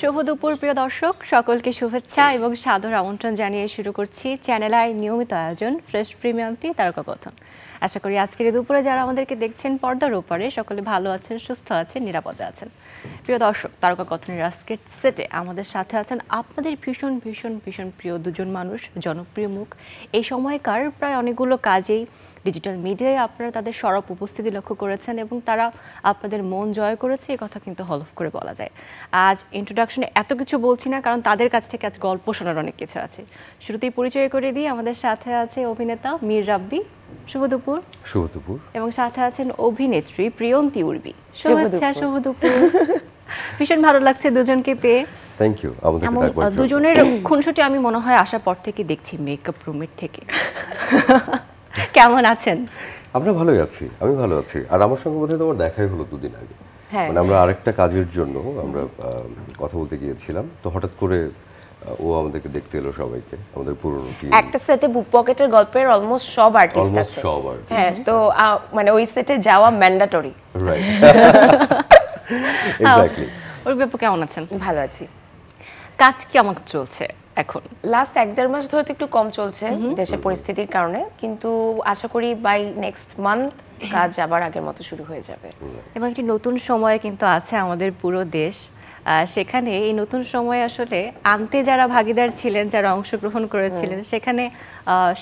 শুভ দুপুর প্রিয় দর্শক, সকলকে শুভেচ্ছা এবং সাদর আমন্ত্রণ জানিয়ে শুরু করছি চ্যানেল আইর নিয়মিত আয়োজন ফ্রেশ প্রিমিয়াম টি তারকা কথন। আশা করি আজকের দুপুরে যারা আমাদেরকে দেখছেন পর্দার উপরে সকলে ভালো আছেন, সুস্থ আছেন, নিরাপদে আছেন। প্রিয় দর্শক, তারকা কথনের আজকের সেটে আমাদের সাথে আছেন আপনাদের ভীষণ ভীষণ ভীষণ প্রিয় দুজন মানুষ, জনপ্রিয় মুখ। এই সময়কার প্রায় অনেকগুলো কাজেই ডিজিটাল মিডিয়ায় আপনারা তাদের সরব উপস্থিতি লক্ষ্য করেছেন এবং তারা আপনাদের মন জয় করেছে, এই কথা কিন্তু হলফ করে বলা যায়। আজ ইন্ট্রোডাকশনে এত কিছু বলছি না, কারণ তাদের কাছ থেকে আজ গল্প শোনার অনেক কিছু আছে। শুরুতেই পরিচয় করে দিই, আমাদের সাথে আছে অভিনেতা মীর রাব্বি। শুভ দুপুর। শুভ দুপুর। এবং সাথে আছেন অভিনেত্রী প্রিয়ন্তী উর্বি। শুভেচ্ছা, শুভ দুপুর। ভীষণ ভালো লাগছে দুজনকে পেয়ে। Thank you. দুজনের খুনসুটি আমি মনে হয় আসার পর থেকে দেখছি মেকআপ রুমের থেকে। কেমন আছেন? আমরা ভালোই আছি, আমি ভালো আছি। আর আমার সঙ্গে বোধহয় তোমার দেখাই হলো দুদিন আগে। মানে আমরা আরেকটা কাজের জন্য আমরা কথা বলতে গিয়েছিলাম, তো হঠাৎ করে ও আমাদেরকে দেখতে এলো সবাইকে, আমাদের পুরনো টিম। একটা সেটে বুক পকেটের গল্পের অলমোস্ট সব আর্টিস্ট আছে। হ্যাঁ, তো মানে ওই সেটে যাওয়া ম্যান্ডেটরি। Right, exactly. ওর ব্যাপারে কেমন আছেন? ভালো আছি। কাজ কেমন চলছে এখন? লাস্ট 1-1.5 মাস ধরে তো একটু কম চলছে দেশের পরিস্থিতির কারণে, কিন্তু আশা করি বাই নেক্সট মান্থ কাজ আবার আগের মতো শুরু হয়ে যাবে। এবং একটি নতুন সময় কিন্তু আছে আমাদের পুরো দেশ। সেখানে এই নতুন সময় আসলে আনতে যারা ভাগিদার ছিলেন, যারা অংশগ্রহণ করেছিলেন, সেখানে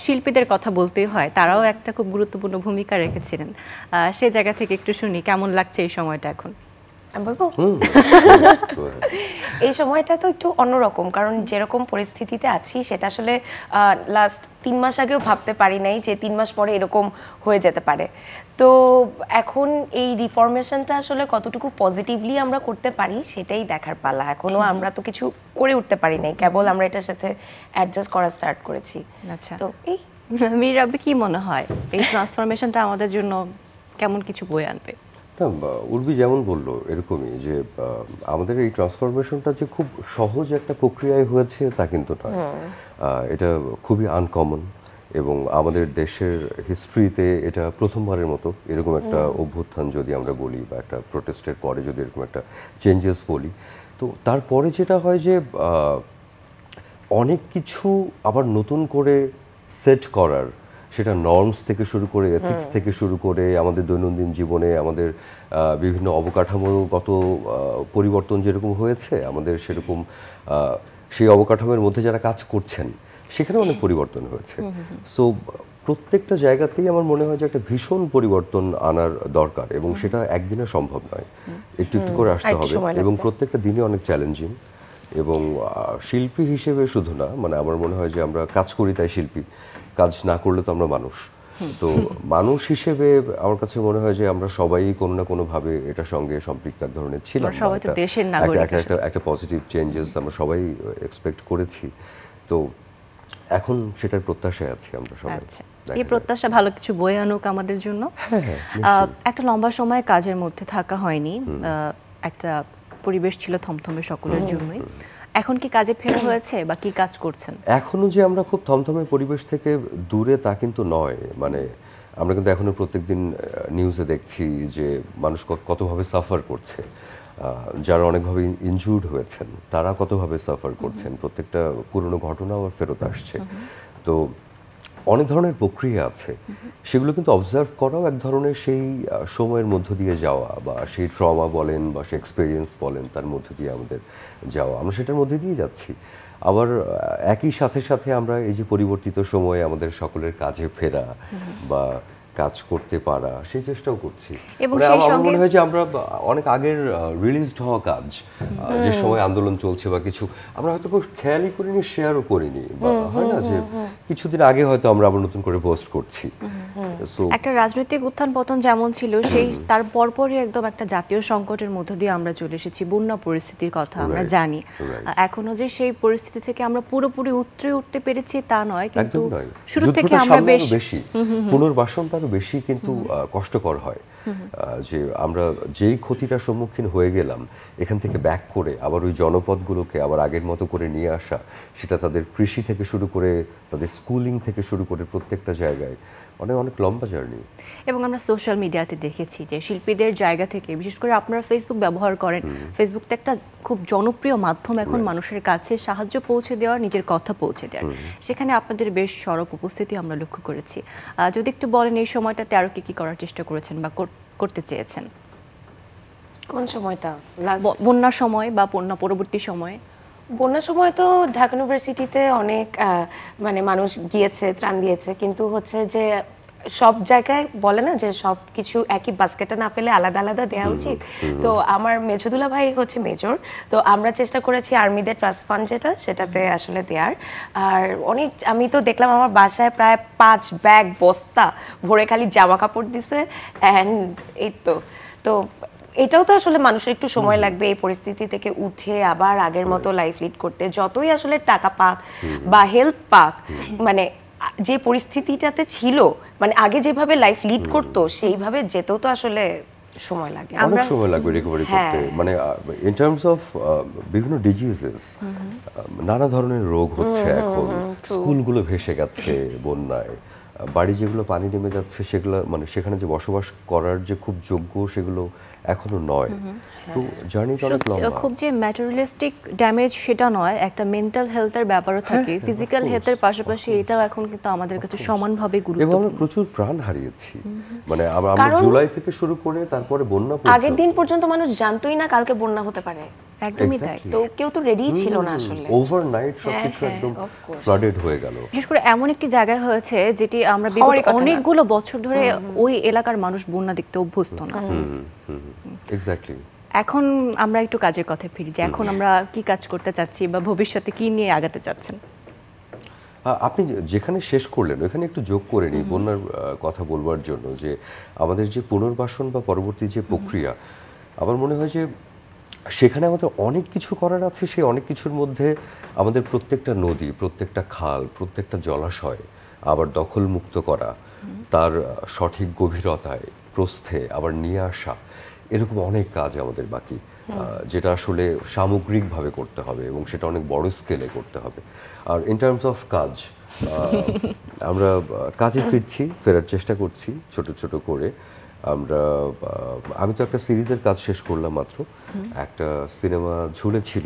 শিল্পীদের কথা বলতেই হয়, তারাও একটা খুব গুরুত্বপূর্ণ ভূমিকা রেখেছিলেন। সে জায়গা থেকে একটু শুনি কেমন লাগছে এই সময়টা এখন। বলবো এই সময়টা তো একটু অন্যরকম, কারণ যেরকম পরিস্থিতিতে আছি সেটা আসলে লাস্ট 3 মাস আগেও ভাবতে পারি নাই যে 3 মাস পরে এরকম হয়ে যেতে পারে। তো এখন এই রিফরমেশনটা আসলে কতটুকু পজিটিভলি আমরা করতে পারি সেটাই দেখার পালা। এখনো আমরা তো কিছু করে উঠতে পারি নাই, কেবল আমরা এটার সাথে অ্যাডজাস্ট করা স্টার্ট করেছি। আচ্ছা, তো এই মীর রাব্বি, কি মনে হয় এই ট্রান্সফরমেশনটা আমাদের জন্য কেমন কিছু বয়ে আনবে? উর্বি যেমন বললো এরকমই, যে আমাদের এই ট্রান্সফরমেশনটা যে খুব সহজ একটা প্রক্রিয়ায় হয়েছে তা কিন্তু নয়। এটা খুবই আনকমন এবং আমাদের দেশের হিস্ট্রিতে এটা প্রথমবারের মতো এরকম একটা অভ্যুত্থান যদি আমরা বলি, বা একটা প্রোটেস্টের পরে যদি এরকম একটা চেঞ্জেস বলি, তো তারপরে যেটা হয় যে অনেক কিছু আবার নতুন করে সেট করার, সেটা নর্মস থেকে শুরু করে এথিক্স থেকে শুরু করে আমাদের দৈনন্দিন জীবনে আমাদের বিভিন্ন অবকাঠামোগত পরিবর্তন যেরকম হয়েছে, আমাদের সেরকম সেই অবকাঠামোর মধ্যে যারা কাজ করছেন সেখানে অনেক পরিবর্তন হয়েছে। সো প্রত্যেকটা জায়গাতেই আমার মনে হয় যে একটা ভীষণ পরিবর্তন আনার দরকার, এবং সেটা একদিনে সম্ভব নয়, একটু একটু করে আসতে হবে, এবং প্রত্যেকটা দিনে অনেক চ্যালেঞ্জিং। এবং শিল্পী হিসেবে শুধু না, মানে আমার মনে হয় যে আমরা কাজ করি তাই শিল্পী, কাজ না করলে তো আমরা মানুষ। তো মানুষ হিসেবে আমার কাছে মনে হয় যে আমরা সবাই কোনো না কোনো ভাবে এটার সঙ্গে সম্পৃক্ত এক ধরনের ছিলাম। একটা পজিটিভ চেঞ্জেস আমরা সবাই এক্সপেক্ট করেছি, তো এখন সেটার প্রত্যাশায় আছি আমরা সবাই। এই প্রত্যাশা ভালো কিছু বয়ে আনুক আমাদের জন্য। একটা লম্বা সময় কাজের মধ্যে থাকা হয়নি, একটা পরিবেশ ছিল থমথমে সকলের জন্যই। এখন কি কাজে ফেরা হয়েছে, বা কি কাজ করছেন? এখনো যে আমরা খুব থমথমে পরিবেশ থেকে দূরে তা কিন্তু নয়। মানে আমরা কিন্তু এখনো প্রত্যেকদিন নিউজে দেখছি যে মানুষ কতভাবে সাফার করছে, যারা অনেকভাবে ইনজুর্ড হয়েছেন তারা কতভাবে সাফার করছেন, প্রত্যেকটা পুরনো ঘটনাও ফেরত আসছে। তো অনেক ধরনের প্রক্রিয়া আছে, সেগুলো কিন্তু অবজার্ভ করাও এক ধরনের সেই সময়ের মধ্য দিয়ে যাওয়া, বা সেই ট্রমা বলেন বা সেই এক্সপিরিয়েন্স বলেন, তার মধ্য দিয়ে আমাদের যাওয়া, আমরা সেটার মধ্যে দিয়ে যাচ্ছি। আবার একই সাথে সাথে আমরা এই যে পরিবর্তিত সময়ে আমাদের সকলের কাজে ফেরা বা কাজ করতে পারা, সেই চেষ্টাও করছি। আমার মনে হয় যে আমরা অনেক আগের রিলিজড হওয়া কাজ, যে সময় আন্দোলন চলছে বা কিছু, আমরা হয়তো খুব খেয়ালই করিনি, শেয়ারও করিনি, বা হয় না যে কিছুদিন আগে হয়তো আমরা আবার নতুন করে পোস্ট করছি। একটা রাজনৈতিক উত্থান পতন যেমন ছিল, সেই তার পরপরই একদম একটা জাতীয় সংকটের মধ্য দিয়ে আমরা চলে এসেছি। বন্যা পরিস্থিতির কথা আমরা জানি, এখনো যে সেই পরিস্থিতি থেকে আমরা পুরোপুরি উঠতে পেরেছি তা নয়, কিন্তু শুরু থেকে আমরা বেশি পুনর্বাসনটা বেশি কিন্তু কষ্টকর হয়। যে আমরা যেই ক্ষতিটার সম্মুখীন হয়ে গেলাম, এখান থেকে ব্যাক করে আবার ওই জনপদগুলোকে আবার আগের মতো করে নিয়ে আসা, সেটা তাদের কৃষি থেকে শুরু করে তাদের স্কুলিং থেকে শুরু করে প্রত্যেকটা জায়গায় অনেক অনেক লম্বা জার্নি। এবং আমরা সোশ্যাল মিডিয়াতে দেখেছি যে শিল্পীদের জায়গা থেকে, বিশেষ করে আপনারা ফেসবুক ব্যবহার করেন, ফেসবুকটা একটা খুব জনপ্রিয় মাধ্যম এখন মানুষের কাছে সাহায্য পৌঁছে দেওয়ার, নিজের কথা পৌঁছে দেওয়ার। সেখানে আপনাদের বেশ সরব উপস্থিতি আমরা লক্ষ্য করেছি। যদি একটু বলেন এই সময়টাতে আরো কি কি করার চেষ্টা করেছেন বা করতে চেয়েছেন? কোন সময়টা? বন্যার সময় বা বন্যা পরবর্তী সময়ে? বন্যার সময় তো ঢাকা ইউনিভার্সিটিতে অনেক মানে মানুষ গিয়েছে, ত্রাণ দিয়েছে, কিন্তু হচ্ছে যে সব জায়গায় বলে না যে সব কিছু একই বাস্কেটে না পেলে আলাদা আলাদা দেওয়া উচিত। তো আমার মেজদুল্লাহ ভাই হচ্ছে মেজর, তো আমরা চেষ্টা করেছি আর্মিদের ট্রাস্ট ফান্ড সেটাতে আসলে দেওয়ার। আর অনেক, আমি তো দেখলাম আমার বাসায় প্রায় 5 ব্যাগ বস্তা ভরে খালি জামা কাপড় দিছে, অ্যান্ড এই তো এটাও তো আসলে মানুষের একটু সময় লাগবে এই পরিস্থিতি থেকে উঠে আবার আগের মতো লাইফ লিড করতে। যতই আসলে টাকা পাক বা হেল্প পাক, মানে যে পরিস্থিতিটাতে ছিল, মানে আগে যেভাবে লাইফ লিড করতো সেইভাবে যেতেও তো আসলে সময় লাগে, অনেক সময় লাগবে রিকভারি করতে। মানে ইন টার্মস অফ বিভিন্ন ডিজিজেস, নানা ধরনের রোগ হচ্ছে এখন, স্কুলগুলো ভেসে গেছে বন্যায়, বাড়ি যেগুলো পানি নেমে যাচ্ছে সেগুলো, মানে সেখানে যে বসবাস করার যে খুব যোগ্য সেগুলো এখনো নয়। তো জার্নিটা অনেক লম্বা। খুব যে ম্যাটেরিয়ালিস্টিক ড্যামেজ সেটা নয়, একটা মেন্টাল হেলথের ব্যাপারও থাকে, ফিজিক্যাল হেলথের পাশাপাশি এটাও এখন কিন্তু আমাদের কাছে সমানভাবে এবং গুরুত্বপূর্ণ। আমরা প্রচুর প্রাণ হারিয়েছি, মানে আমরা জুলাই থেকে শুরু করে তারপরে বন্যা আগের দিন পর্যন্ত মানুষ জানতোই না কালকে বন্যা হতে পারে। একদমই তাই। তো কেউ তো রেডি ছিল না আসলে। ওভারনাইট সবকিছু একদম ফ্লাডেড হয়ে গেল। বিশেষ করে এমন একটি জায়গায় হয়েছে যেটি আমরা অনেকগুলো বছর ধরে ওই এলাকার মানুষ বন্যা দেখতে অভ্যস্ত না। এক্স্যাক্টলি। এখন আমরা একটু কাজের কথায় ফিরি, যে এখন আমরা কি কাজ করতে চাচ্ছি বা ভবিষ্যতে কি নিয়ে আগাতে চাচ্ছেন? আপনি যেখানে শেষ করলেন ওখানে একটু যোগ করে নিই বন্যার কথা বলবার জন্য, যে আমাদের যে পুনর্বাসন বা পরবর্তী যে প্রক্রিয়া, আমার মনে হয় যে সেখানে আমাদের অনেক কিছু করার আছে। সেই অনেক কিছুর মধ্যে আমাদের প্রত্যেকটা নদী, প্রত্যেকটা খাল, প্রত্যেকটা জলাশয় আবার দখলমুক্ত করা, তার সঠিক গভীরতায় প্রস্থে আবার নিয়ে আসা, এরকম অনেক কাজ আমাদের বাকি, যেটা আসলে সামগ্রিকভাবে করতে হবে এবং সেটা অনেক বড় স্কেলে করতে হবে। আর ইন টার্মস অফ কাজ, আমরা কাজে ফেরার চেষ্টা করছি ছোট ছোট করে। আমি তো একটা সিরিজের কাজ শেষ করলাম মাত্র, একটা সিনেমা ঝুলেছিল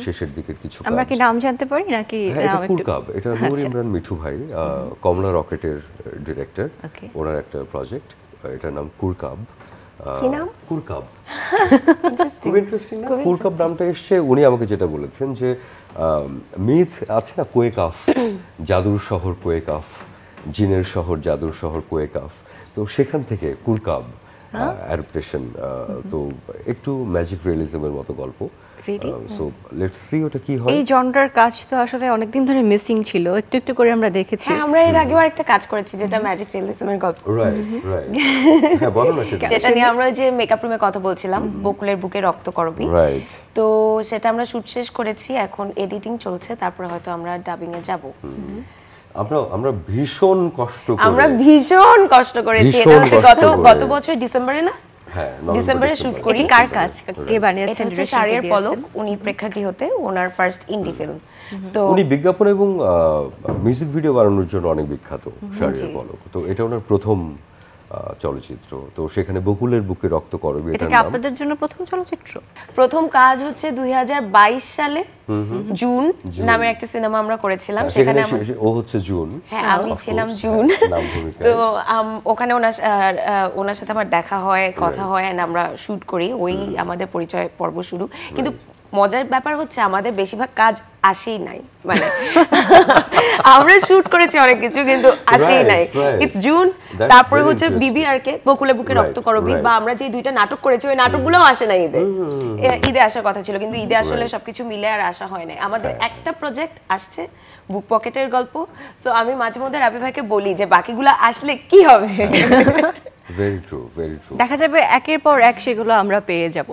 শেষের দিকের কিছু কাজ। আমরা কি নাম জানতে পারি নাকি? এটা কুরকাব, এটা নূর ইমরান মিঠু ভাই, কমলা রকেটের ডিরেক্টর, ওনার একটা প্রজেক্ট, এটার নাম কুরকাব। কি নাম? কুরকাব। খুব ইন্টারেস্টিং না? কুরকাব নামটা এসছে, উনি আমাকে যেটা বলেছেন যে মিথ আছে না, কোয়েকাফ, জাদুর শহর কোয়েকাফ, জিনের শহর, জাদুর শহর কোয়েকাফ, তো সেখান থেকে কুরকাব অ্যাডাপ্টেশন। তো একটু ম্যাজিক রিয়েলিজমের মতো গল্প। সো লেটস সি ওটা কি হয়। এই জনরার কাজ তো আসলে অনেকদিন ধরে মিসিং ছিল, একটু একটু করে আমরা দেখেছি। আমরা এর আগেও একটা কাজ করেছি যেটা ম্যাজিক রিয়েলিজমের গল্প। রাইট। হ্যাঁ, বলো না সেটা। সেটা নিয়ে আমরা যে মেকআপ রুমে কথা বলছিলাম, বকুলের বুকে রক্ত করবি, রাইট। তো সেটা আমরা শুট শেষ করেছি, এখন এডিটিং চলছে, তারপরে হয়তো আমরা ডাবিং এ যাব। আমরা ভীষণ কষ্ট করেছি। এটা হচ্ছে গত বছর ডিসেম্বরে না? হ্যাঁ, ডিসেম্বরে শুট করি। কার কাজ, কে বানিয়েছেন? এটা হচ্ছে শাহরিয়ার পলক, উনি প্রেক্ষাগৃহতে ওনার ফার্স্ট ইন্ডি ফিল্ম। তো উনি বিজ্ঞাপন এবং মিউজিক ভিডিও বানানোর জন্য অনেক বিখ্যাত শাহরিয়ার পলক। তো এটা ওনার প্রথম চলচ্চিত্র, তো সেখানে বকুলের বুকে রক্ত করবি, এটা কি আপনাদের জন্য প্রথম চলচ্চিত্র? প্রথম কাজ হচ্ছে 2022 সালে জুন নামের একটা সিনেমা আমরা করেছিলাম। সেখানে ও হচ্ছে জুন, হ্যাঁ আমি ছিলাম জুন। তো ওখানে ওনার সাথে আমার দেখা হয়, কথা হয়, এন্ড আমরা শুট করি, ওই আমাদের পরিচয় পর্ব শুরু। কিন্তু মজার ব্যাপার হচ্ছে আমাদের বেশিরভাগ কাজ আসেই নাই, মানে আমরা শুট করেছি অনেক কিছু কিন্তু আসেই নাই। ইটস জুন, তারপরে হচ্ছে বিবিআরকে, বকুলে বুকে রক্ত করবি, বা আমরা যে দুইটা নাটক করেছি ওই নাটকগুলোও আসে নাই ঈদে আসার কথা ছিল, কিন্তু ঈদে আসলে সবকিছু মিলে আর আসা হয় নাই। আমাদের একটা প্রজেক্ট আসছে, বুক পকেটের গল্প। সো আমি মাঝে মধ্যে রাবি ভাইকে বলি যে বাকিগুলো আসলে কি হবে। Very true, very true. দেখা যাবে একের পর এক সেগুলো আমরা পেয়ে যাব,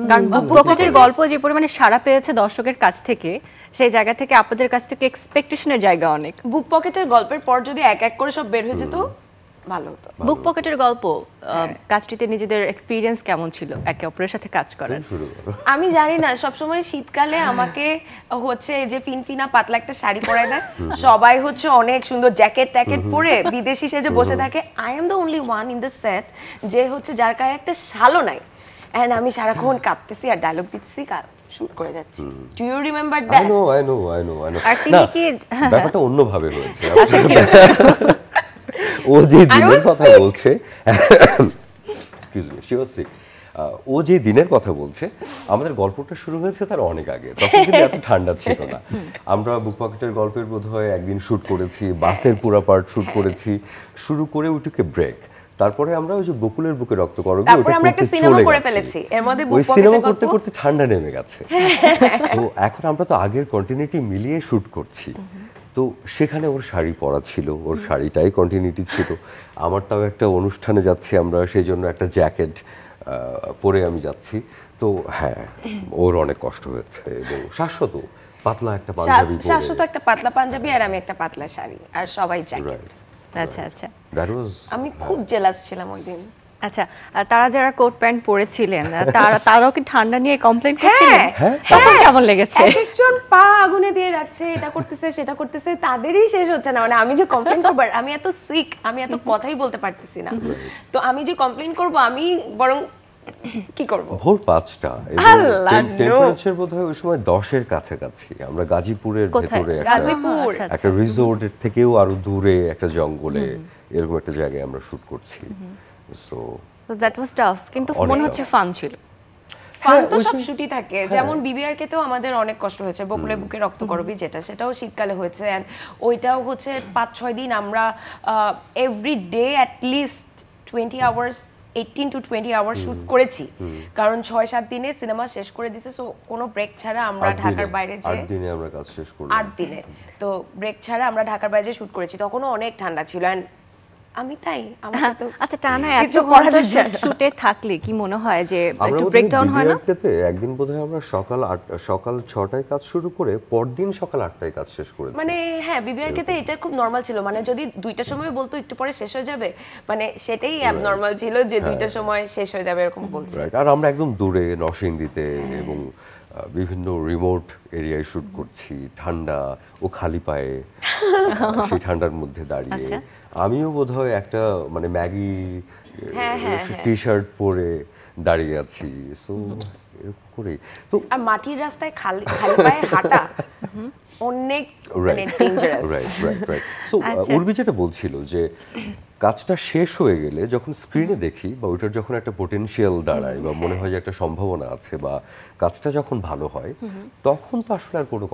কারণ বুক পকেটের গল্প যে পরিমাণে সাড়া পেয়েছে দর্শকের কাছ থেকে, সেই জায়গা থেকে আপনাদের কাছ থেকে এক্সপেকটেশনের জায়গা অনেক। বুক পকেটের গল্পের পর যদি এক এক করে সব বের হয়ে যেত ভালো হতো। বুক পকেটের গল্প কাজটিতে নিজেদের এক্সপিরিয়েন্স কেমন ছিল একে অপরের সাথে কাজ করার? আমি জানি না, সবসময় শীতকালে আমাকে হচ্ছে এই যে ফিনফিনা পাতলা একটা শাড়ি পরায় দেয়, সবাই হচ্ছে অনেক সুন্দর জ্যাকেট ট্যাকেট পরে বিদেশি সেজে বসে থাকে। I am the only one in the set যে হচ্ছে যার গায়ে একটা শালও নাই, এন্ড আমি সারাক্ষণ কাঁপতেছি আর ডায়লগ দিতেছি, শুট করে যাচ্ছি। Do you remember that? I know আর তিনি কি ব্যাপারটা অন্যভাবে হয়েছে। ও যে দিনের কথা বলছে, excuse me, she was sick. ও যে দিনের কথা বলছে, আমাদের গল্পটা শুরু হয়েছে তার অনেক আগে, তখন কিন্তু এত ঠান্ডা ছিল না। আমরা বুক পকেটের গল্পের বোধহয় একদিন শুট করেছি, বাসের পুরো পার্ট শুট করেছি, শুরু করে ওই টুকে ব্রেক। তারপরে আমরা ওই যে বকুলের বুকে রক্ত করবি তারপরে আমরা একটা সিনেমা করে ফেলেছি, এর মধ্যে বুক পকেটের সিনেমা করতে করতে ঠান্ডা নেমে গেছে। তো এখন আমরা তো আগের কন্টিনিউটি মিলিয়ে শুট করছি, তো সেখানে ওর শাড়ি পরা ছিল, ওর শাড়িটাই কন্টিনিউটি ছিল। আমারটাও একটা অনুষ্ঠানে যাচ্ছি আমরা, সেই জন্য একটা জ্যাকেট পরে আমি যাচ্ছি। তো হ্যাঁ, ওর অনেক কষ্ট হয়েছে। এবং শাশ্বত পাতলা একটা পাঞ্জাবি পরে, শাশ্বত একটা পাতলা পাঞ্জাবি আর আমি একটা পাতলা শাড়ি আর সবাই জ্যাকেট। আচ্ছা আচ্ছা, আমি খুব জেলাস ছিলাম ওই দিন। আচ্ছা, আর তারা যারা কোট প্যান্ট পরেছিলেন তারাও কি ঠান্ডা নিয়ে কমপ্লেইন করছিলেন? তখন কেমন লেগেছে? একজন পা আগুনে দিয়ে রাখছে, এটা করতেছে সেটা করতেছে, তাদেরই শেষ হচ্ছে না। মানে আমি যে কমপ্লেইন করব, আমি এত সিক, আমি এত কথাই বলতে পারতেছি না, তো আমি যে কমপ্লেইন করব, আমি বরং কি করব? ভোর ৫টা এবং টেম্পারেচার বোধহয় ওই সময় ১০-এর কাছাকাছি। আমরা গাজীপুরের ভেতরে একটা রিসোর্টের থেকেও আরো দূরে একটা জঙ্গলে এরকম একটা জায়গায় আমরা শুট করছি। সো দ্যাট ওয়াজ টাফ, কিন্তু মনে হচ্ছে ফান ছিল। ফান তো সব শুটই থাকে, যেমন বিবিআর কে তো আমাদের অনেক কষ্ট হয়েছে, বকুলের বুকে রক্ত করবি যেটা, সেটাও শীতকালে হয়েছে। এন্ড ওইটাও হচ্ছে ৫-৬ দিন আমরা every day at least 20 hours 18 to 20 hour shoot করেছি, কারণ ৬-৭ দিনে সিনেমা শেষ করে দিছে। সো কোনো ব্রেক ছাড়া আমরা ঢাকার বাইরে যে ৮ দিনে আমরা কাজ শেষ করলাম, ৮ দিনে, তো ব্রেক ছাড়া আমরা ঢাকার বাইরে শুট করেছি। তখনও অনেক ঠান্ডা ছিল। এন্ড আমি তাই আমার তো আচ্ছা, টানা এত ঘন্টা শুটে থাকলে কি মনে হয় যে একটু ব্রেকডাউন হয় না? একদিন বোধহয় আমরা সকাল ৬টায় কাজ শুরু করে পরদিন সকাল ৮টায় কাজ শেষ করেছি। মানে হ্যাঁ, বিবিআর কে এটা খুব নরমাল ছিল। মানে যদি ২টার সময় বলতো একটু পরে শেষ হয়ে যাবে, মানে সেটাই অ্যাবনরমাল ছিল যে ২টার সময় শেষ হয়ে যাবে এরকম বলছে। আর আমরা একদম দূরে নরসিংদীতে এবং বিভিন্ন রিমোট এরিয়ায় শুট করছি, ঠান্ডা, ও খালি পায়ে সেই ঠান্ডার মধ্যে দাঁড়িয়ে। আমিও বোধহয় একটা মানে ম্যাগি টি শার্ট পরে দাঁড়িয়ে আছি। সো এরকম করে তো, আর মাটির রাস্তায় খালি পায়ে হাঁটা অনেক মানে ডেঞ্জারাস। রাইট। সো উর্বি যেটা বলছিল যে কাজটা শেষ হয়ে গেলে যখন স্ক্রিনে দেখি বা ওইটার যখন একটা পটেনশিয়াল দাঁড়ায় বা মনে হয় যে একটা সম্ভাবনা আছে বা কাজটা যখন ভালো হয়, তখন তো আসলে আর কোনো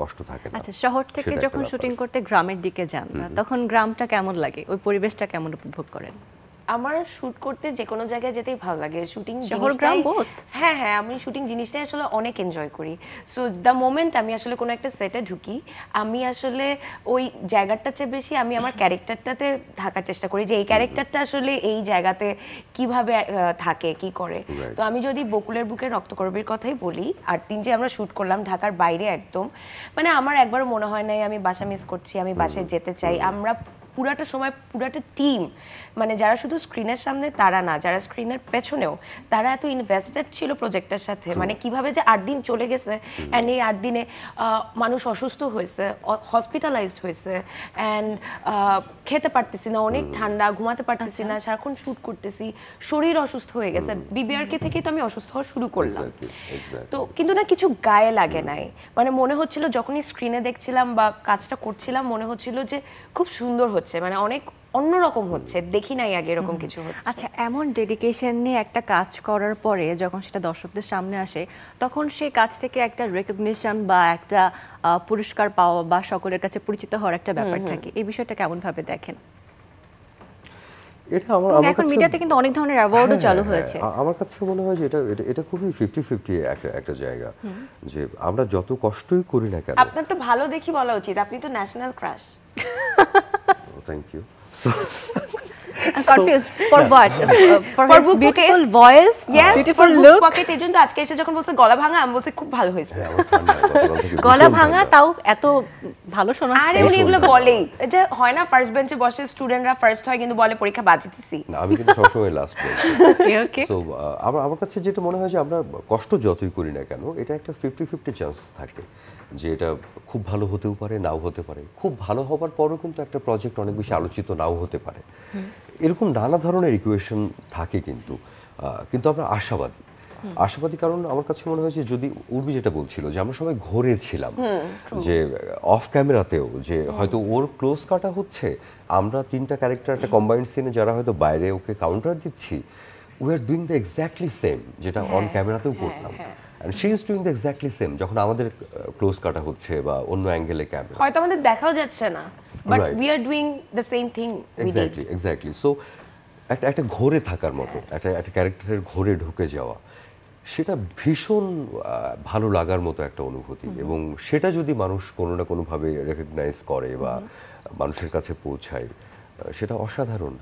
কষ্ট থাকে না। আচ্ছা, শহর থেকে যখন শুটিং করতে গ্রামের দিকে যান, তখন গ্রামটা কেমন লাগে, ওই পরিবেশটা কেমন উপভোগ করেন? আমার শুট করতে যে কোনো জায়গায় যেতেই ভালো লাগে। শুটিং শহর গ্রাম বোথ? হ্যাঁ, আমি শুটিং জিনিসটাই আসলে অনেক এনজয় করি। সো দ্য মোমেন্ট আমি আসলে কোনো একটা সেটে ঢুকি, আমি আসলে ওই জায়গাটার চেয়ে বেশি আমি আমার ক্যারেক্টারটাতে থাকার চেষ্টা করি, যে এই ক্যারেক্টারটা আসলে এই জায়গাতে কিভাবে থাকে, কি করে। তো আমি যদি বকুলের বুকে রক্তকরবীর কথাই বলি, ৮ দিন যে আমরা শুট করলাম ঢাকার বাইরে একদম, মানে আমার একবারও মনে হয় নাই আমি বাসা মিস করছি, আমি বাসায় যেতে চাই। আমরা পুরাটা সময় পুরাটা টিম, মানে যারা শুধু স্ক্রিনের সামনে তারা না, যারা স্ক্রিনের পেছনেও, তারা এত ইনভেস্টেড ছিল প্রজেক্টের সাথে। মানে কিভাবে যে ৮ দিন চলে গেছে, অ্যান্ড এই ৮ দিনে মানুষ অসুস্থ হয়েছে, হসপিটালাইজড হয়েছে, অ্যান্ড খেতে পারতেছি না, অনেক ঠান্ডা, ঘুমাতে পারতেছি না, সারাক্ষণ শুট করতেছি, শরীর অসুস্থ হয়ে গেছে। বিবিআরকে থেকেই তো আমি অসুস্থ হওয়া শুরু করলাম। তো কিন্তু না, কিছু গায়ে লাগে নাই। মানে মনে হচ্ছিল যখনই স্ক্রিনে দেখছিলাম বা কাজটা করছিলাম, মনে হচ্ছিল যে খুব সুন্দর হচ্ছে, মানে অনেক অন্যরকম হচ্ছে, দেখি নাই আগে এরকম কিছু হচ্ছে। আচ্ছা, এমন ডেডিকেশন নিয়ে একটা কাজ করার পরে যখন সেটা দর্শকদের সামনে আসে, তখন সেই কাজ থেকে একটা রেকগনিশন বা একটা পুরস্কার পাওয়া বা সকলের কাছে পরিচিত হওয়ার একটা ব্যাপার থাকে, এই বিষয়টা কেমন ভাবে দেখেন? এটা এখন মিডিয়াতে কিন্তু অনেক ধরনের অ্যাওয়ার্ডও চালু হয়েছে। আমার কাছে মনে হয় যে এটা খুবই 50-50 একটা জায়গা, যে আমরা যত কষ্টই করি না কেন। আপনার তো ভালো দেখি বলা উচিত, আপনি তো national crush. Thank you. confused for what? For For his book beautiful voice, beautiful look. Pocket এই জন্য আজকে এসে যখন বলছে গলা ভাঙা আমি বলছি খুব ভালো হয়েছে। হ্যাঁ, আমার ঠান্ডা, গতকাল থেকে গলা ভীষণ ভাঙা ঠান্ডা। তাও এত ভালো শোনাচ্ছে। আরে উনি এগুলো বলেই, এটা হয় না ফার্স্ট বেঞ্চে বসে স্টুডেন্টরা ফার্স্ট হয় কিন্তু বলে পরীক্ষা বাজি দিছি। না, আমি কিন্তু সবসময় লাস্ট বলছি। Okay, okay. সো আমার কাছে যেটা মনে হয় যে আমরা কষ্ট যতই করি না কেন, এটা একটা 50-50 চান্স থাকে যে এটা খুব ভালো হতেও পারে, নাও হতে পারে। খুব ভালো হবার পরও কিন্তু একটা প্রজেক্ট অনেক বেশি আলোচিত নাও হতে পারে। এরকম নানা ধরনের ইকুয়েশন থাকে কিন্তু আমরা আশাবাদী কারণ আমার কাছে মনে হয় যে যদি উর্বি যেটা বলছিল যে আমরা সবাই ঘরে ছিলাম, যে অফ ক্যামেরাতেও যে হয়তো ওর ক্লোজ কাটা হচ্ছে, আমরা তিনটা ক্যারেক্টার একটা কম্বাইন্ড সিনে যারা হয়তো বাইরে ওকে কাউন্টার দিচ্ছি, we are doing the exactly same যেটা অন ক্যামেরাতেও করতাম। And she is doing the exactly same যখন আমাদের ক্লোজ কাটা হচ্ছে বা অন্য অ্যাঙ্গেলে ক্যামেরা, হয়তো আমাদের দেখাও যাচ্ছে না, but Right. We are doing the same thing we did. Exactly so একটা ঘোরে থাকার মতো, একটা ক্যারেক্টারের ঘোরে ঢুকে যাওয়া, সেটা ভীষণ ভালো লাগার মতো একটা অনুভূতি। এবং সেটা যদি মানুষ কোনো না কোনোভাবে রেকগনাইজ করে বা মানুষের কাছে পৌঁছায়, সেটা অসাধারণ।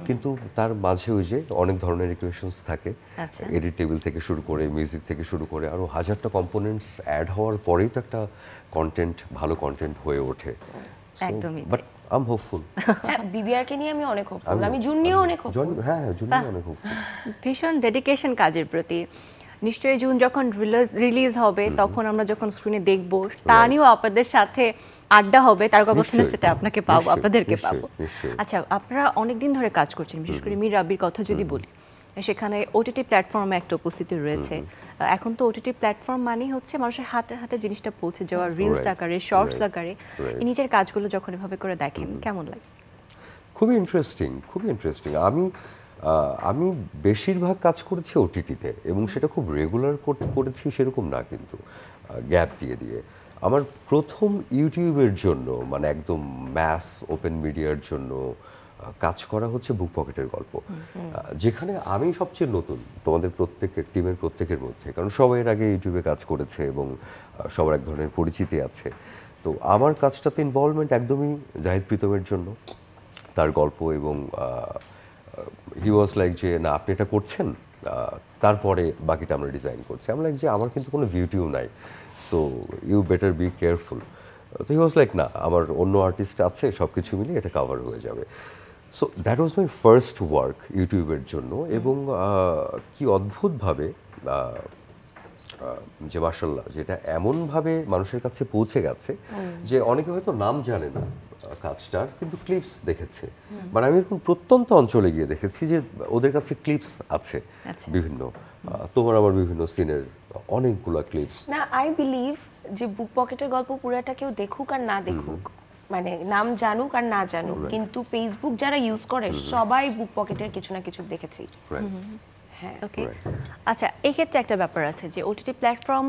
কিন্তু তার মাঝে ওই যে অনেক ধরনের ইকুয়েশনস থাকে, আচ্ছা। এডিট টেবিল থেকে শুরু করে মিউজিক থেকে শুরু করে আরো হাজারটা কম্পোনেন্টস অ্যাড হওয়ার পরেই তো একটা ভালো কন্টেন্ট হয়ে ওঠে। একদমই বাট আই এম হোপফুল। হ্যাঁ, বিবিআর কে নিয়ে আমি অনেক হোপফুল, আমি জুন নিয়েও অনেক হোপফুল। হ্যাঁ, জুনিও অনেক হোপফুল। ভীষণ ডেডিকেশন কাজের প্রতি। নিশ্চয়ই জুন যখন রিলিজ হবে তখন আমরা যখন স্ক্রিনে দেখব, তা নিয়েও আপনাদের সাথে আড্ডা হবে, তারকা কথনে নিশ্চয়ই, সেটা আপনাকে পাবো, নিশ্চয়ই, আপনাদেরকে নিশ্চয়ই, পাবো। নিশ্চয়ই। আচ্ছা, আপনারা অনেকদিন ধরে কাজ করছেন, বিশেষ করে মীর রাব্বির কথা যদি বলি, সেখানে ওটিটি প্ল্যাটফর্মে একটা উপস্থিতি রয়েছে। এখন তো ওটিটি প্ল্যাটফর্ম মানেই হচ্ছে মানুষের হাতে হাতে জিনিসটা পৌঁছে যাওয়া, রিলস Right, আকারে, শর্টস right, আকারে। right. এই নিজের কাজগুলো যখন এভাবে করে দেখেন কেমন লাগে? খুবই ইন্টারেস্টিং। আমি বেশিরভাগ কাজ করেছি ওটিটিতে, এবং সেটা খুব রেগুলার করেছি সেরকম না, কিন্তু গ্যাপ দিয়ে আমার প্রথম ইউটিউবের জন্য, মানে একদম ম্যাস ওপেন মিডিয়ার জন্য কাজ করা হচ্ছে বুক পকেটের গল্প, যেখানে আমি সবচেয়ে নতুন তোমাদের টিমের প্রত্যেকের মধ্যে, কারণ সবাই এর আগে ইউটিউবে কাজ করেছে এবং সবার এক ধরনের পরিচিতি আছে। তো আমার কাজটাতে ইনভলভমেন্ট একদমই জাহিদ প্রীতমের জন্য, তার গল্প, এবং হি ওয়াজ লাইক যে না আপনি এটা করছেন, তারপরে বাকিটা আমরা ডিজাইন করছি। আমি লাইক যে আমার কিন্তু কোনো ভিউটিউ নাই, so you better be careful. তো হি ওয়াজ লাইক না, আমার অন্য আর্টিস্ট আছে, সব কিছু মিলিয়ে এটা কভার হয়ে যাবে। So that was my first work ইউটিউবের জন্য। এবং কি অদ্ভুতভাবে যে মাশাআল্লাহ, যেটা এমনভাবে মানুষের কাছে পৌঁছে গেছে যে অনেকে হয়তো নাম জানে না কাজটার, কিন্তু ক্লিপস দেখেছে। মানে আমি এরকম প্রত্যন্ত অঞ্চলে গিয়ে দেখেছি যে ওদের কাছে ক্লিপস আছে বিভিন্ন, তোমার আমার বিভিন্ন সিনের অনেকগুলা ক্লিপস। না, আই বিলিভ যে বুক পকেটের গল্প পুরাটা কেউ দেখুক আর না দেখুক, মানে নাম জানুক আর না জানুক, কিন্তু ফেসবুক যারা ইউজ করে সবাই বুক পকেটের কিছু না কিছু দেখেছি। হ্যাঁ, ওকে। আচ্ছা, এই ক্ষেত্রে একটা ব্যাপার আছে যে ওটিটি প্ল্যাটফর্ম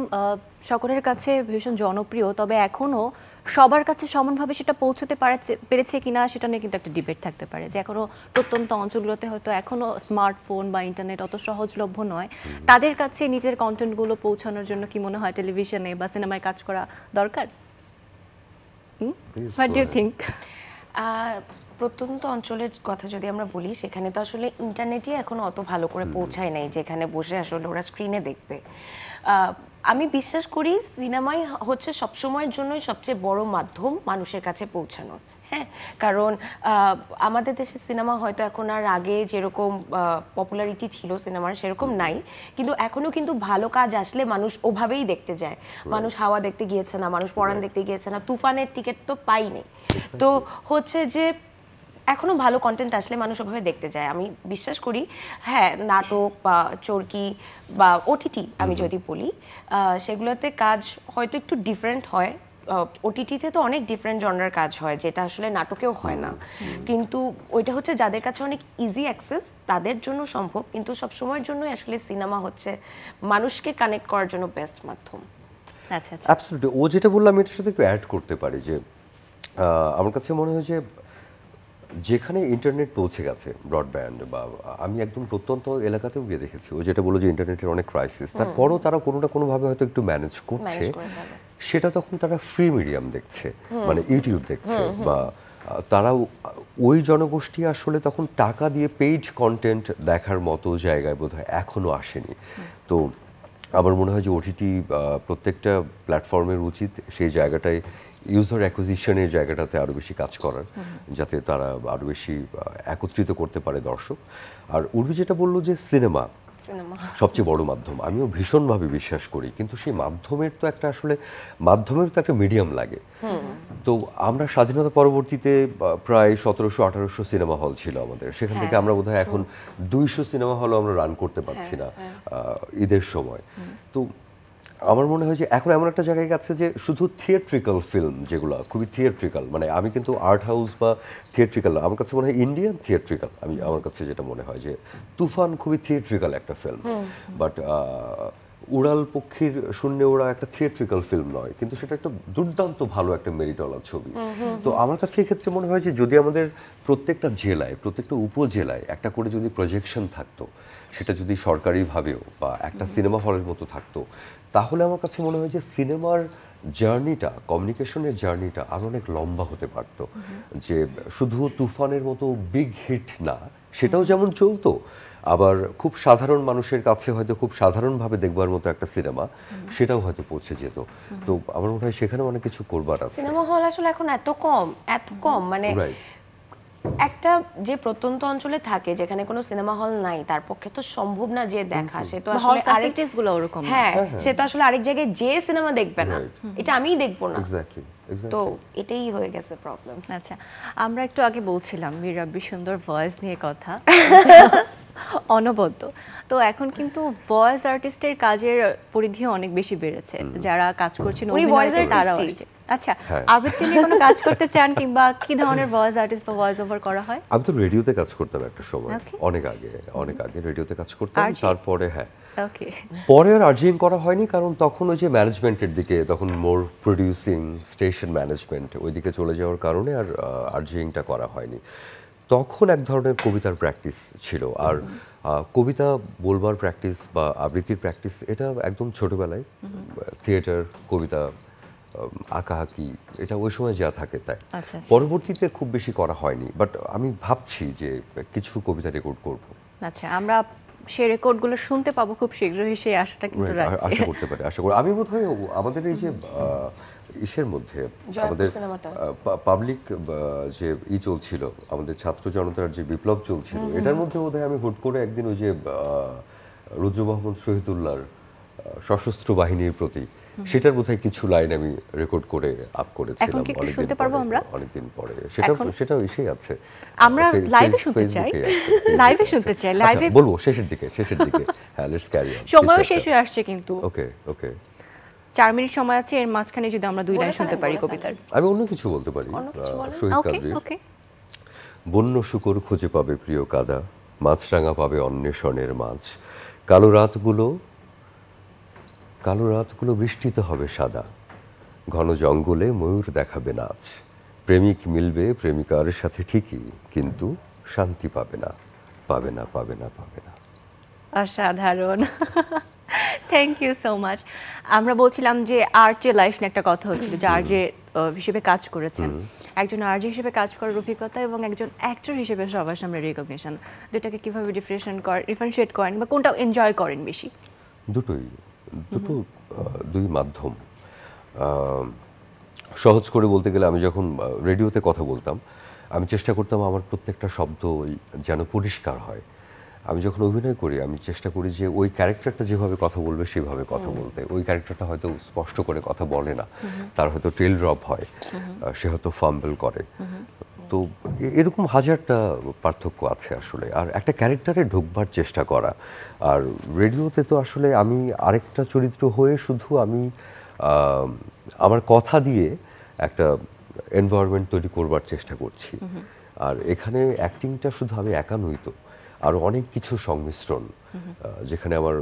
সকলের কাছে ভীষণ জনপ্রিয়, তবে এখনো সবার কাছে সমানভাবে সেটা পৌঁছতে পেরেছে কিনা সেটা নিয়ে কিন্তু একটা ডিবেট থাকতে পারে, যে এখনো প্রত্যন্ত অঞ্চলগুলোতে হয়তো এখনো স্মার্টফোন বা ইন্টারনেট অত সহজলভ্য নয়। তাদের কাছে নিজের কন্টেন্টগুলো পৌঁছানোর জন্য কি মনে হয় টেলিভিশনে বা সিনেমায় কাজ করা দরকার? What do you think? প্রত্যন্ত অঞ্চলের কথা যদি আমরা বলি, সেখানে তো আসলে ইন্টারনেটই এখনো অত ভালো করে পৌঁছায় নাই যেখানে বসে আসলে ওরা স্ক্রিনে দেখবে। আমি বিশ্বাস করি সিনেমাই হচ্ছে সবসময়ের জন্যই সবচেয়ে বড় মাধ্যম মানুষের কাছে পৌঁছানোর। হ্যাঁ, কারণ আমাদের দেশের সিনেমা হয়তো এখন আর আগে যেরকম পপুলারিটি ছিল সিনেমার সেরকম নাই, কিন্তু এখনো কিন্তু ভালো কাজ আসলে মানুষ ওভাবেই দেখতে যায়। মানুষ হাওয়া দেখতে গিয়েছে না, মানুষ পরাণ দেখতে গিয়েছে না, তুফানের টিকিট তো পাইনি। তো হচ্ছে যে এখনো ভালো কন্টেন্ট আসলে মানুষ ওভাবে দেখতে যায়। আমি বিশ্বাস করি হ্যাঁ, নাটক বা চরকি বা ওটিটি আমি যদি বলি, সেগুলোতে কাজ হয়তো একটু ডিফারেন্ট হয়। ওটিটিতে তো অনেক ডিফারেন্ট জনরার কাজ হয়, যেটা আসলে নাটকেও হয় না, কিন্তু ওইটা হচ্ছে যাদের কাছে অনেক ইজি অ্যাক্সেস তাদের জন্য সম্ভব, কিন্তু সবসময়ের জন্যই আসলে সিনেমা হচ্ছে মানুষকে কানেক্ট করার জন্য বেস্ট মাধ্যম। আচ্ছা আচ্ছা, অ্যাবসলিউটলি। ও যেটা বললাম এটার সাথে একটু অ্যাড করতে পারি যে আমার কাছে মনে হয় যে যেখানে ইন্টারনেট পৌঁছে গেছে, ব্রডব্যান্ড, বা আমি একদম প্রত্যন্ত এলাকাতেও গিয়ে দেখেছি, ও যেটা বলো যে ইন্টারনেটের অনেক ক্রাইসিস, তারপরও তারা কোনো না কোনোভাবে হয়তো একটু ম্যানেজ করছে, সেটা তখন তারা ফ্রি মিডিয়াম দেখছে, মানে ইউটিউব দেখছে বা তারাও ওই জনগোষ্ঠী আসলে তখন টাকা দিয়ে পেইড কন্টেন্ট দেখার মতো জায়গায় বোধহয় এখনো আসেনি। তো আমার মনে হয় যে ওটিটি প্রত্যেকটা প্ল্যাটফর্মের উচিত সেই জায়গাটায় ইউজার অ্যাকুইজিশনের জায়গাটাতে আরও বেশি কাজ করার, যাতে তারা আরও বেশি একত্রিত করতে পারে দর্শক। আর উর্বি যেটা বললো যে সিনেমা সবচেয়ে বড় মাধ্যম, আমিও ভীষণভাবে বিশ্বাস করি, কিন্তু সেই মাধ্যমের তো একটা মিডিয়াম লাগে। তো আমরা স্বাধীনতা পরবর্তীতে প্রায় 1700-1800 সিনেমা হল ছিল আমাদের, সেখান থেকে আমরা বোধহয় এখন 200 সিনেমা হলও আমরা রান করতে পারছি না ঈদের সময়। তো আমার মনে হয় যে এখন এমন একটা জায়গায় গেছে যে শুধু থিয়েট্রিক্যাল ফিল্ম, যেগুলো খুবই থিয়েট্রিক্যাল, মানে আমি কিন্তু আর্ট হাউস বা থিয়েট্রিক্যাল, আমার কাছে মনে হয় ইন্ডিয়ান থিয়েট্রিক্যাল, আমার কাছে যেটা মনে হয় যে তুফান খুবই থিয়েট্রিক্যাল একটা ফিল্ম, বাট উড়াল পক্ষীর শূন্যে ওরা একটা থিয়েট্রিক্যাল ফিল্ম নয়, কিন্তু সেটা একটা দুর্দান্ত ভালো একটা মেরিটলা ছবি। তো আমার কাছে এক্ষেত্রে মনে হয় যে যদি আমাদের প্রত্যেকটা জেলায়, প্রত্যেকটা উপজেলায় একটা করে যদি প্রজেকশন থাকতো, সেটা যদি সরকারিভাবেও বা একটা সিনেমা হলের মতো থাকতো, তাহলে আমার কাছে মনে হয় যে সিনেমার জার্নিটা, কমিউনিকেশনের জার্নিটা আরও অনেক লম্বা হতে পারতো। যে শুধু তুফানের মতো বিগ হিট না, সেটাও যেমন চলতো, আবার খুব সাধারণ মানুষের কাছে হয়তো খুব সাধারণভাবে দেখবার মতো একটা সিনেমা, সেটাও হয়তো পৌঁছে যেত। তো আমার মনে হয় সেখানে অনেক কিছু করবার আছে। সিনেমা হল আসলে এখন এত কম, মানে একটা যে প্রত্যন্ত অঞ্চলে থাকে যেখানে কোনো সিনেমা হল নাই, তার পক্ষে তো সম্ভব না যে দেখা, সে তো আসলে ফ্যাসিলিটিসগুলো ওরকম না। হ্যাঁ, সে তো আসলে আরেক জায়গায় যে সিনেমা দেখবে না, এটা আমিই দেখবো না। তো এটাই হয়ে গেছে প্রবলেম। আচ্ছা, আমরা একটু আগে বলছিলাম মীর রাব্বির সুন্দর ভয়েস নিয়ে কথা, অনবদ্য। তো এখন কিন্তু ভয়েস আর্টিস্টের কাজের পরিধিও অনেক বেশি বেড়েছে, যারা কাজ করছেন অভিনয়ে তারাও আসছে। আচ্ছা, আবৃত্তি নিয়ে কোনো কাজ করতে চান, কিংবা কি ধরনের ভয়েস আর্টিস্ট বা ভয়েস ওভার করা হয়? আমি তো রেডিওতে কাজ করতাম একটা সময়, অনেক আগে রেডিওতে কাজ করতাম। তারপরে পরে আর আর্জিং করা হয়নি, কারণ তখন ওই যে ম্যানেজমেন্টের দিকে, তখন মোর প্রোডিউসিং, স্টেশন ম্যানেজমেন্ট, ওই দিকে চলে যাওয়ার কারণে আর আর্জিংটা করা হয়নি। তখন এক ধরনের কবিতার প্র্যাকটিস ছিল, আর কবিতা বলবার প্র্যাকটিস বা আবৃত্তির প্র্যাকটিস এটা একদম ছোটবেলায়, থিয়েটার, কবিতা, আঁকাআঁকি, এটা ওই সময় যা থাকে তাই। পরবর্তীতে খুব বেশি করা হয়নি, বাট আমি ভাবছি যে কিছু কবিতা রেকর্ড করব। আচ্ছা, আমরা সেই রেকর্ডগুলো শুনতে পাবো খুব শীঘ্রই, সেই আশাটা কিন্তু রাখছি। আশা করতে পারি। আমি বোধহয় আমাদের এই যে ইসের মধ্যে আমাদের পাবলিক যে চলছিল, আমাদের ছাত্র জনতার যে বিপ্লব চলছিল, এটার মধ্যে বোধহয় আমি হুট করে একদিন ওই যে রুদ্র মোহাম্মদ শহীদুল্লাহর সশস্ত্র বাহিনীর প্রতি, সেটার বোধহয় কিছু লাইন আমি রেকর্ড করে আপ করেছিলাম অনেকদিন পরে। সেটা এসেই আছে, আমরা লাইভে শুনতে চাই। লাইভে বলবো শেষের দিকে। হ্যাঁ, লেটস ক্যারি অন। সময় শেষ হয়ে আসছে, কিন্তু ওকে 4 মিনিট সময় আছে, এর মাঝখানে যদি আমরা 2 লাইন শুনতে পারি কবিতার। আমি অন্য কিছু বলতে পারি। শহীদ কাদরীর বন্য শুকর খুঁজে পাবে প্রিয় কাদা, মাছরাঙা পাবে অন্বেষণের মাছ, কালো রাতগুলো বৃষ্টিতে হবে সাদা, ঘন জঙ্গলে ময়ূর দেখাবে নাচ, প্রেমিক মিলবে প্রেমিকার সাথে ঠিকই, কিন্তু শান্তি পাবে না। অসাধারণ, থ্যাংক ইউ সো মাচ। আমরা বলছিলাম যে আর্টে লাইফ নিয়ে একটা কথা হচ্ছিল, যে আর্টে হিসেবে কাজ করেছেন, একজন আর্জি হিসেবে কাজ করার অভিজ্ঞতা এবং একজন অ্যাক্টর হিসেবে সবার সামনে রেকগনিশন, দুটাকে কিভাবে ডিফারেন্সিয়েট করেন বা কোনটা এনজয় করেন বেশি? দুই মাধ্যম। সহজ করে বলতে গেলে, আমি যখন রেডিওতে কথা বলতাম, আমি চেষ্টা করতাম আমার প্রত্যেকটা শব্দ যেন পরিষ্কার হয়। আমি যখন অভিনয় করি, আমি চেষ্টা করি যে ওই ক্যারেক্টারটা যেভাবে কথা বলবে সেভাবে কথা বলতে। ওই ক্যারেক্টারটা হয়তো স্পষ্ট করে কথা বলে না, তার হয়তো টেল ড্রপ হয়, সে হয়তো ফাম্বল করে। তো এরকম হাজারটা পার্থক্য আছে আসলে। আর একটা ক্যারেক্টারে ঢুকবার চেষ্টা করা, আর রেডিওতে তো আসলে আমি আরেকটা চরিত্র হয়ে শুধু আমি আমার কথা দিয়ে একটা এনভায়রনমেন্ট তৈরি করবার চেষ্টা করছি। আর এখানে অ্যাক্টিংটা শুধু আমি একা নই, তো আরও অনেক কিছু সংমিশ্রণ, যেখানে আমার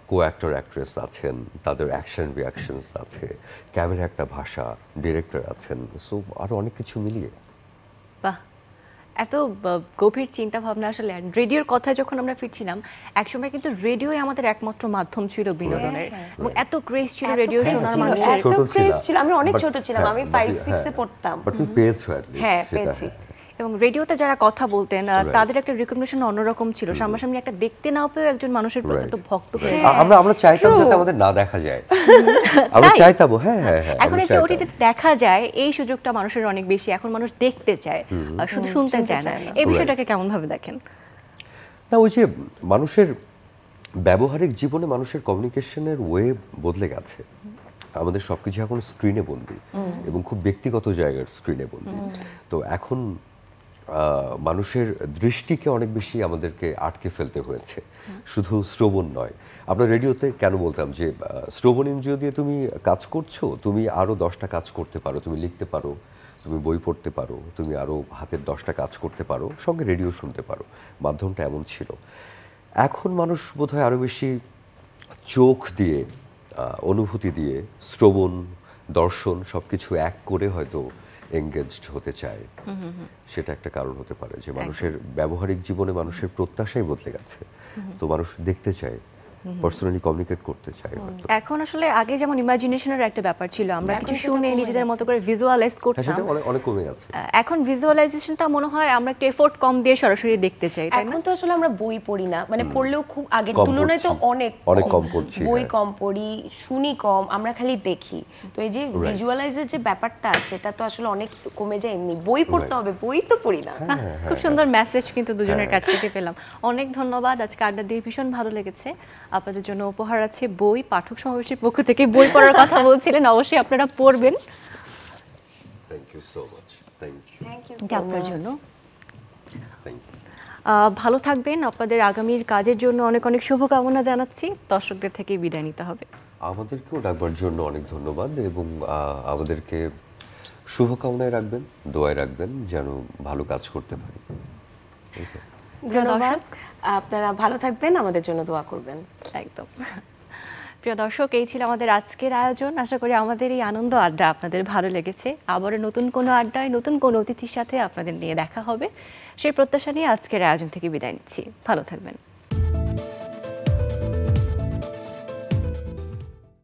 কো অ্যাক্টর অ্যাক্ট্রেস আছেন, তাদের অ্যাকশন রিয়াকশনস আছে, ক্যামেরা একটা ভাষা, ডিরেক্টর আছেন, সো আরও অনেক কিছু মিলিয়ে। বাহ, এত গভীর চিন্তা ভাবনা আসলে রেডিওর কথা যখন আমরা ফিরছিলাম, একসময় কিন্তু রেডিওই আমাদের একমাত্র মাধ্যম ছিল বিনোদনের, এবং এত ক্রেজ ছিল রেডিও শোনার মানুষের। ছোট ছিলাম। ছিল, আমি অনেক But ছোট ছিলাম, আমি 5-6 এ পড়তাম। বাট তুমি পেয়েছো at least হ্যাঁ, সেটা, পেয়েছি। এবং রেডিওতে যারা কথা বলতেন তাদের একটা রিকগনিশন অন্যরকম ছিল, সামনাসামনি একটা দেখতে নাও পেয়ে একজন মানুষের প্রতি Right. তো ভক্ত হয়ে Right. যায়। আমরা চাইতাম যাতে আমাদের না দেখা যায়, আমরা তাই? চাইতাম, হ্যাঁ হ্যাঁ হ্যাঁ এখন আমরা এই যে চাইতাম। ওটিতে দেখা যায় এই সুযোগটা মানুষের অনেক বেশি, এখন মানুষ দেখতে চায় শুধু শুনতে চায় না। এই বিষয়টাকে কেমন ভাবে দেখেন? না, ওই যে মানুষের ব্যবহারিক জীবনে মানুষের কমিউনিকেশনের ওয়ে বদলে গেছে। আমাদের সবকিছু এখন স্ক্রিনে বন্দি এবং খুব ব্যক্তিগত জায়গার স্ক্রিনে বন্দি। তো এখন মানুষের দৃষ্টিকে অনেক বেশি আমাদেরকে আটকে ফেলতে হয়েছে, শুধু শ্রবণ নয়। আমরা রেডিওতে কেন বলতাম যে শ্রবণ ইন্দ্রিয় দিয়ে তুমি কাজ করছো, তুমি আরো 10টা কাজ করতে পারো, তুমি লিখতে পারো, তুমি বই পড়তে পারো, তুমি আরো হাতের 10টা কাজ করতে পারো, সঙ্গে রেডিও শুনতে পারো। মাধ্যমটা এমন ছিল। এখন মানুষ বোধহয় আরো বেশি চোখ দিয়ে, অনুভূতি দিয়ে, শ্রবণ, দর্শন সবকিছু এক করে হয়তো এঙ্গেজড হতে চায়। সেটা একটা কারণ হতে পারে যে মানুষের ব্যবহারিক জীবনে মানুষের প্রত্যাশাই বদলে গেছে। তো মানুষ দেখতে চায়, পার্সোনালি কমিউনিকেট করতে চায় হয়তো। এখন আসলে আগে যেমন ইমাজিনেশনের একটা ব্যাপার ছিল, আমরা এখন কিছু সেটা শুনে কমে নিজেদের গেছে। মতো করে ভিজুয়ালাইজ হ্যাঁ, করতাম। সেটা অনেক কমে গেছে। এখন ভিজুয়ালাইজেশনটা মনে হয় আমরা একটু এফোর্ট কম দিয়ে সরাসরি দেখতে চাই, তাই না? এখন তো আসলে আমরা বই পড়ি না, মানে পড়লেও খুব আগের কম তুলনায় তো পড়ছি। অনেক অনেক কম পড়ছি, বই হ্যাঁ। কম পড়ি, শুনি কম, আমরা খালি দেখি। তো এই যে ভিজুয়ালাইজের যে ব্যাপারটা, সেটা তো আসলে অনেক কমে যায়। এমনি বই পড়তে হবে, বই তো পড়ি না। খুব সুন্দর মেসেজ কিন্তু দুজনের কাছ থেকে পেলাম। অনেক ধন্যবাদ, আজকে আড্ডা দিয়ে ভীষণ ভালো লেগেছে। আপনাদের জন্য উপহার আছে বই, পাঠক সমাবেশের পক্ষ থেকে বই পড়ার কথা বলছিলেন, অবশ্যই আপনারা পড়বেন। Thank you so much. Thank you. এটা আপনার জন্য। Thank you. ভালো থাকবেন, আপনাদের আগামীর কাজের জন্য অনেক অনেক শুভকামনা জানাচ্ছি। দর্শকদের থেকে বিদায় নিতে হবে। আমাদেরকেও ডাকবার জন্য অনেক ধন্যবাদ এবং আমাদেরকে শুভকামনায় রাখবেন, দোয়ায় রাখবেন যেন ভালো কাজ করতে পারি। ধন্যবাদ, আপনারা ভালো থাকবেন, আমাদের জন্য দোয়া করবেন। একদম। প্রিয় দর্শক, এই ছিল আমাদের আজকের আয়োজন। আশা করি আমাদের এই আনন্দ আড্ডা আপনাদের ভালো লেগেছে। আবারও নতুন কোনো আড্ডায় নতুন কোনো অতিথির সাথে আপনাদের নিয়ে দেখা হবে, সেই প্রত্যাশা নিয়ে আজকের আয়োজন থেকে বিদায় নিচ্ছি। ভালো থাকবেন।